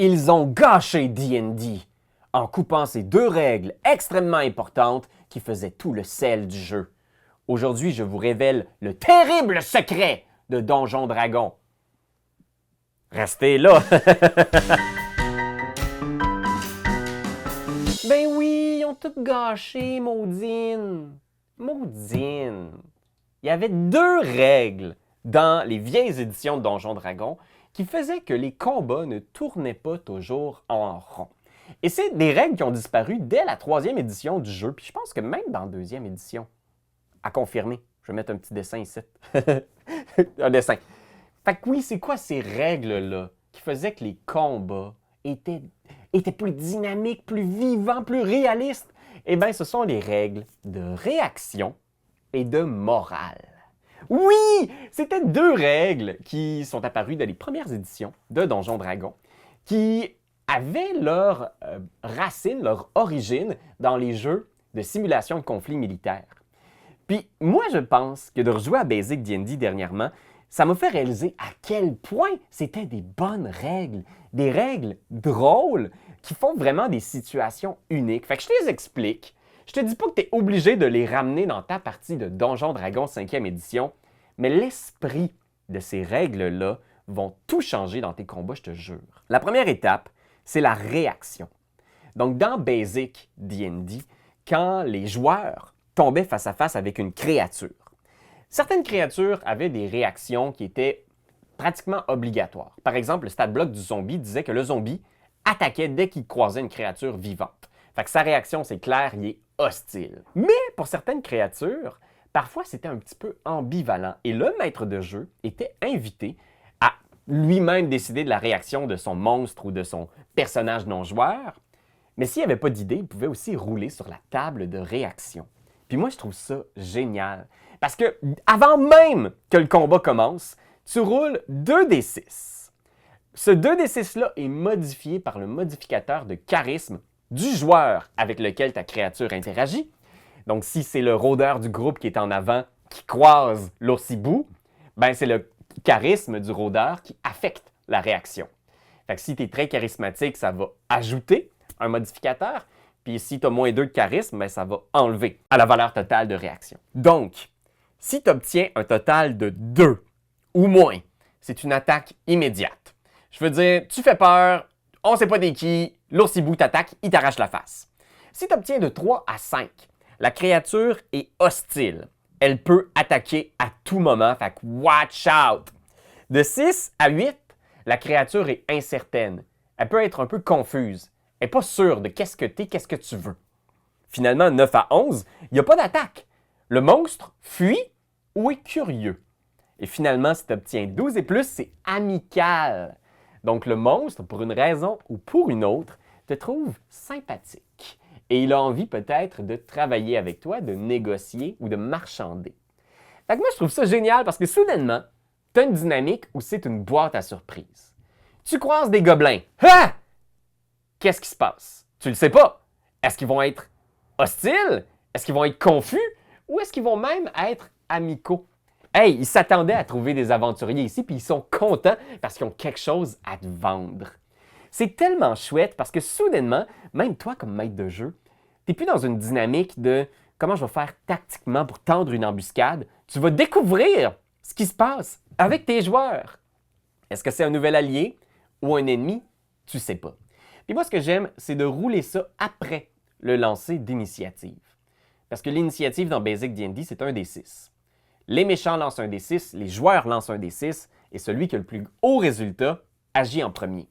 Ils ont gâché D&D en coupant ces deux règles extrêmement importantes qui faisaient tout le sel du jeu. Aujourd'hui, je vous révèle le terrible secret de Donjon Dragon. Restez là! Ben oui, ils ont tout gâché, maudine! Maudine! Il y avait deux règles dans les vieilles éditions de Donjon Dragon qui faisaient que les combats ne tournaient pas toujours en rond. Et c'est des règles qui ont disparu dès la 3e édition du jeu, puis je pense que même dans la 2e édition. À confirmer. Je vais mettre un petit dessin ici. Un dessin. Fait que oui, c'est quoi ces règles-là qui faisaient que les combats étaient plus dynamiques, plus vivants, plus réalistes? Eh bien, ce sont les règles de réaction et de morale. Oui! C'était deux règles qui sont apparues dans les premières éditions de Donjon Dragon, qui avaient leur racine, leur origine dans les jeux de simulation de conflits militaires. Puis moi, je pense que de rejouer à Basic D&D dernièrement, ça m'a fait réaliser à quel point c'était des bonnes règles, des règles drôles qui font vraiment des situations uniques. Fait que je te les explique. Je te dis pas que tu es obligé de les ramener dans ta partie de Donjon Dragon 5e édition, mais l'esprit de ces règles-là vont tout changer dans tes combats, je te jure. La première étape, c'est la réaction. Donc, dans Basic D&D, quand les joueurs tombaient face à face avec une créature, certaines créatures avaient des réactions qui étaient pratiquement obligatoires. Par exemple, le stat block du zombie disait que le zombie attaquait dès qu'il croisait une créature vivante. Fait que sa réaction, c'est clair, il est hostile. Mais pour certaines créatures, parfois c'était un petit peu ambivalent et le maître de jeu était invité à lui-même décider de la réaction de son monstre ou de son personnage non-joueur. Mais s'il n'y avait pas d'idée, il pouvait aussi rouler sur la table de réaction. Puis moi, je trouve ça génial. Parce que avant même que le combat commence, tu roules 2d6. Ce 2d6-là est modifié par le modificateur de charisme du joueur avec lequel ta créature interagit. Donc, si c'est le rôdeur du groupe qui est en avant qui croise l'oursibou, ben c'est le charisme du rôdeur qui affecte la réaction. Fait que si tu es très charismatique, ça va ajouter un modificateur. Puis si tu as moins 2 de charisme, ben ça va enlever à la valeur totale de réaction. Donc, si tu obtiens un total de 2 ou moins, c'est une attaque immédiate. Je veux dire, tu fais peur, on ne sait pas des qui, l'oursibou t'attaque, il t'arrache la face. Si tu obtiens de 3 à 5, la créature est hostile. Elle peut attaquer à tout moment, fait que watch out! De 6 à 8, la créature est incertaine. Elle peut être un peu confuse. Elle n'est pas sûre de qu'est-ce que tu es, qu'est-ce que tu veux. Finalement, 9 à 11, il n'y a pas d'attaque. Le monstre fuit ou est curieux. Et finalement, si tu obtiens 12 et plus, c'est amical. Donc le monstre, pour une raison ou pour une autre, te trouve sympathique. Et il a envie peut-être de travailler avec toi, de négocier ou de marchander. Fait que moi, je trouve ça génial parce que soudainement, tu as une dynamique où c'est une boîte à surprise. Tu croises des gobelins. Ah! Qu'est-ce qui se passe? Tu le sais pas. Est-ce qu'ils vont être hostiles? Est-ce qu'ils vont être confus? Ou est-ce qu'ils vont même être amicaux? Hey, ils s'attendaient à trouver des aventuriers ici, puis ils sont contents parce qu'ils ont quelque chose à te vendre. C'est tellement chouette parce que soudainement, même toi comme maître de jeu, tu n'es plus dans une dynamique de comment je vais faire tactiquement pour tendre une embuscade. Tu vas découvrir ce qui se passe avec tes joueurs. Est-ce que c'est un nouvel allié ou un ennemi? Tu sais pas. Puis moi, ce que j'aime, c'est de rouler ça après le lancer d'initiative. Parce que l'initiative dans Basic D&D, c'est un des 6. Les méchants lancent un des 6, les joueurs lancent un des 6, et celui qui a le plus haut résultat agit en premier.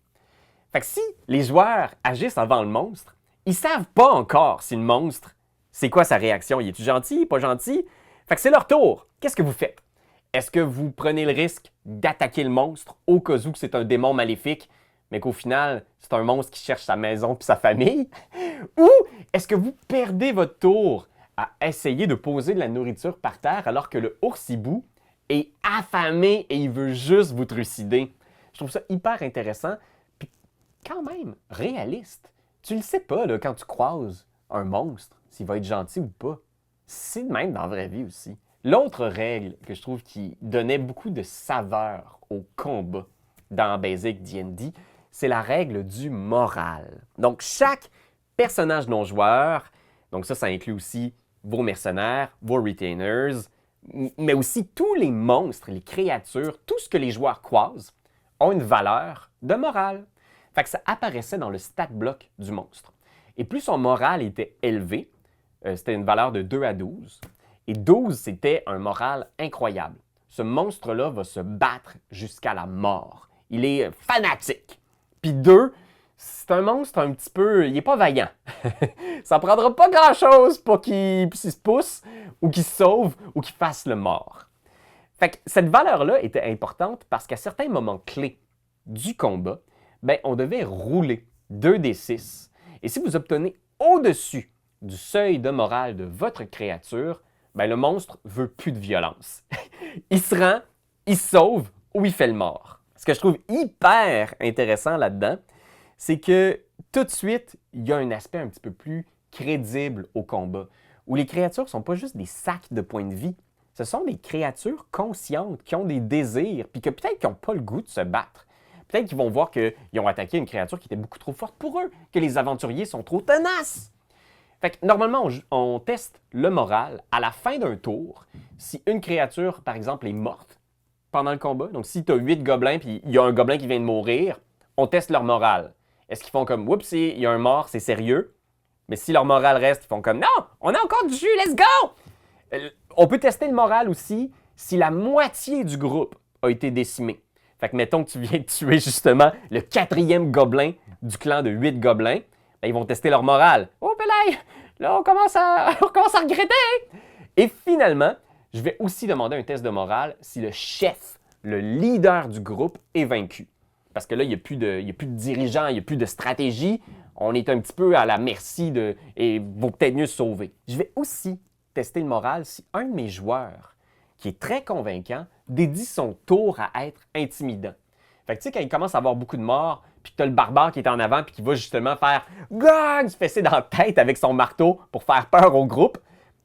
Fait que si les joueurs agissent avant le monstre, ils savent pas encore si le monstre, c'est quoi sa réaction. Il est-tu gentil, pas gentil? Fait que c'est leur tour. Qu'est-ce que vous faites? Est-ce que vous prenez le risque d'attaquer le monstre au cas où que c'est un démon maléfique, mais qu'au final, c'est un monstre qui cherche sa maison puis sa famille? Ou est-ce que vous perdez votre tour à essayer de poser de la nourriture par terre alors que le oursibou est affamé et il veut juste vous trucider? Je trouve ça hyper intéressant, puis quand même réaliste. Tu le sais pas là, quand tu croises un monstre, s'il va être gentil ou pas. C'est de même dans la vraie vie aussi. L'autre règle que je trouve qui donnait beaucoup de saveur au combat dans Basic D&D, c'est la règle du moral. Donc, chaque personnage non-joueur, donc ça inclut aussi vos mercenaires, vos retainers, mais aussi tous les monstres, les créatures, tout ce que les joueurs croisent, ont une valeur de morale. Fait que ça apparaissait dans le stat block du monstre. Et plus son moral était élevé, c'était une valeur de 2 à 12, et 12, c'était un moral incroyable. Ce monstre-là va se battre jusqu'à la mort. Il est fanatique. Puis 2, c'est un monstre un petit peu... Il n'est pas vaillant. Ça ne prendra pas grand-chose pour qu'il se pousse, ou qu'il se sauve, ou qu'il fasse le mort. Fait que cette valeur-là était importante parce qu'à certains moments clés du combat, ben, on devait rouler 2d6. Et si vous obtenez au-dessus du seuil de morale de votre créature, ben, le monstre ne veut plus de violence. Il se rend, il se sauve ou il fait le mort. Ce que je trouve hyper intéressant là-dedans, c'est que tout de suite, il y a un aspect un petit peu plus crédible au combat, où les créatures ne sont pas juste des sacs de points de vie. Ce sont des créatures conscientes qui ont des désirs, puis que peut-être qu'ils n'ont pas le goût de se battre. Peut-être qu'ils vont voir qu'ils ont attaqué une créature qui était beaucoup trop forte pour eux, que les aventuriers sont trop tenaces. Fait que normalement, on teste le moral à la fin d'un tour. Si une créature, par exemple, est morte pendant le combat, donc si tu as 8 gobelins puis il y a un gobelin qui vient de mourir, on teste leur morale. Est-ce qu'ils font comme « Oups, il y a un mort, c'est sérieux? » Mais si leur morale reste, ils font comme « Non, on a encore du jus, let's go! » On peut tester le moral aussi si la moitié du groupe a été décimée. Fait que mettons que tu viens de tuer justement le 4e gobelin du clan de 8 gobelins, ben, ils vont tester leur morale. « Oh, Pelay, là, on commence à regretter! » Et finalement, je vais aussi demander un test de morale si le chef, le leader du groupe, est vaincu. Parce que là, il n'y a plus de dirigeant, il n'y a plus de stratégie. On est un petit peu à la merci de... Et il vaut peut-être mieux se sauver. Je vais aussi tester le moral si un de mes joueurs, qui est très convaincant, dédie son tour à être intimidant. Fait que tu sais, quand il commence à avoir beaucoup de morts, puis que tu as le barbare qui est en avant, puis qui va justement faire « Gog !» se fesser dans la tête avec son marteau pour faire peur au groupe,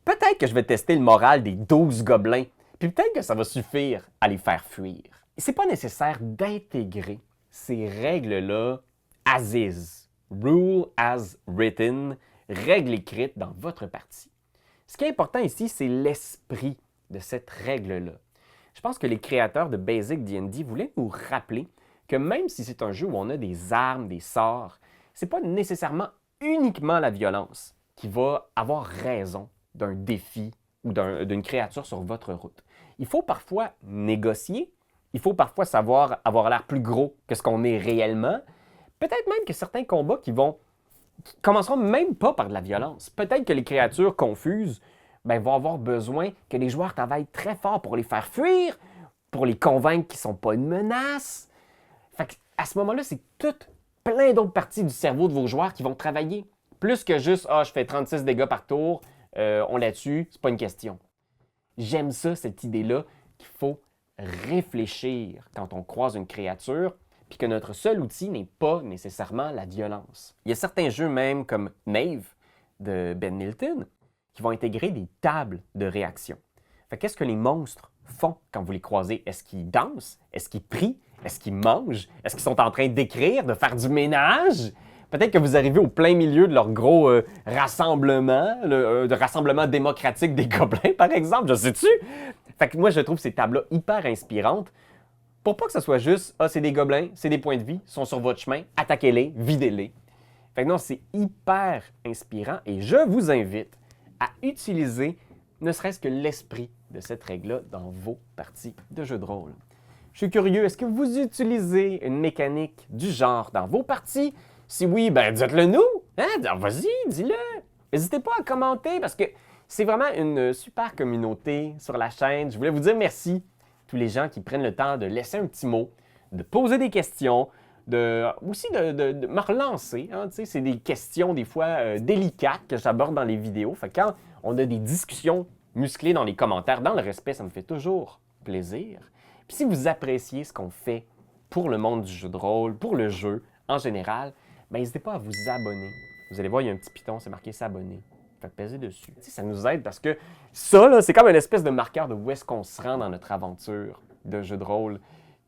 peut-être que je vais tester le moral des 12 gobelins, puis peut-être que ça va suffire à les faire fuir. C'est pas nécessaire d'intégrer ces règles-là as is, rule as written, règles écrites dans votre partie. Ce qui est important ici, c'est l'esprit de cette règle-là. Je pense que les créateurs de Basic D&D voulaient nous rappeler que même si c'est un jeu où on a des armes, des sorts, c'est pas nécessairement uniquement la violence qui va avoir raison d'un défi ou d'une créature sur votre route. Il faut parfois négocier, il faut parfois savoir avoir l'air plus gros que ce qu'on est réellement. Peut-être même que certains combats qui commenceront même pas par de la violence. Peut-être que les créatures confuses vont avoir besoin que les joueurs travaillent très fort pour les faire fuir, pour les convaincre qu'ils ne sont pas une menace. Fait à ce moment-là, c'est plein d'autres parties du cerveau de vos joueurs qui vont travailler. Plus que juste « Ah, je fais 36 dégâts par tour, on la tue, c'est pas une question. » J'aime ça, cette idée-là, qu'il faut réfléchir quand on croise une créature, puis que notre seul outil n'est pas nécessairement la violence. Il y a certains jeux même comme Knave de Ben Milton qui vont intégrer des tables de réaction. Qu'est-ce que les monstres font quand vous les croisez? Est-ce qu'ils dansent? Est-ce qu'ils prient? Est-ce qu'ils mangent? Est-ce qu'ils sont en train d'écrire, de faire du ménage? Peut-être que vous arrivez au plein milieu de leur gros rassemblement, de rassemblement démocratique des gobelins, par exemple, je sais-tu? Fait que moi, je trouve ces tables-là hyper inspirantes pour pas que ce soit juste « Ah, c'est des gobelins, c'est des points de vie, ils sont sur votre chemin, attaquez-les, videz-les. » Fait que non, c'est hyper inspirant et je vous invite à utiliser ne serait-ce que l'esprit de cette règle-là dans vos parties de jeux de rôle. Je suis curieux, est-ce que vous utilisez une mécanique du genre dans vos parties? Si oui, dites-le nous! Hein? Vas-y, dis-le! N'hésitez pas à commenter parce que c'est vraiment une super communauté sur la chaîne. Je voulais vous dire merci, tous les gens qui prennent le temps de laisser un petit mot, de poser des questions, aussi de me relancer. Hein, c'est des questions des fois délicates que j'aborde dans les vidéos. Fait que quand on a des discussions musclées dans les commentaires, dans le respect, ça me fait toujours plaisir. Puis si vous appréciez ce qu'on fait pour le monde du jeu de rôle, pour le jeu en général, n'hésitez pas à vous abonner. Vous allez voir, il y a un petit piton, c'est marqué « s'abonner ». Faites peser dessus. Ça nous aide parce que ça, là, c'est comme une espèce de marqueur de où est-ce qu'on se rend dans notre aventure de jeu de rôle,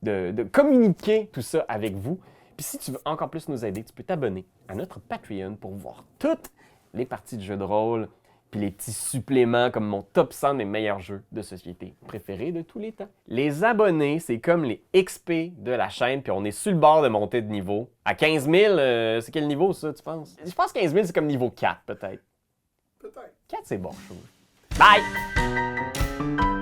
de communiquer tout ça avec vous. Puis si tu veux encore plus nous aider, tu peux t'abonner à notre Patreon pour voir toutes les parties de jeux de rôle, puis les petits suppléments comme mon top 100 des meilleurs jeux de société préférés de tous les temps. Les abonnés, c'est comme les XP de la chaîne, puis on est sur le bord de monter de niveau. À 15 000, c'est quel niveau ça, tu penses? Je pense que 15 000, c'est comme niveau 4, peut-être. Peut-être. 4, c'est bon, je trouve. Bye!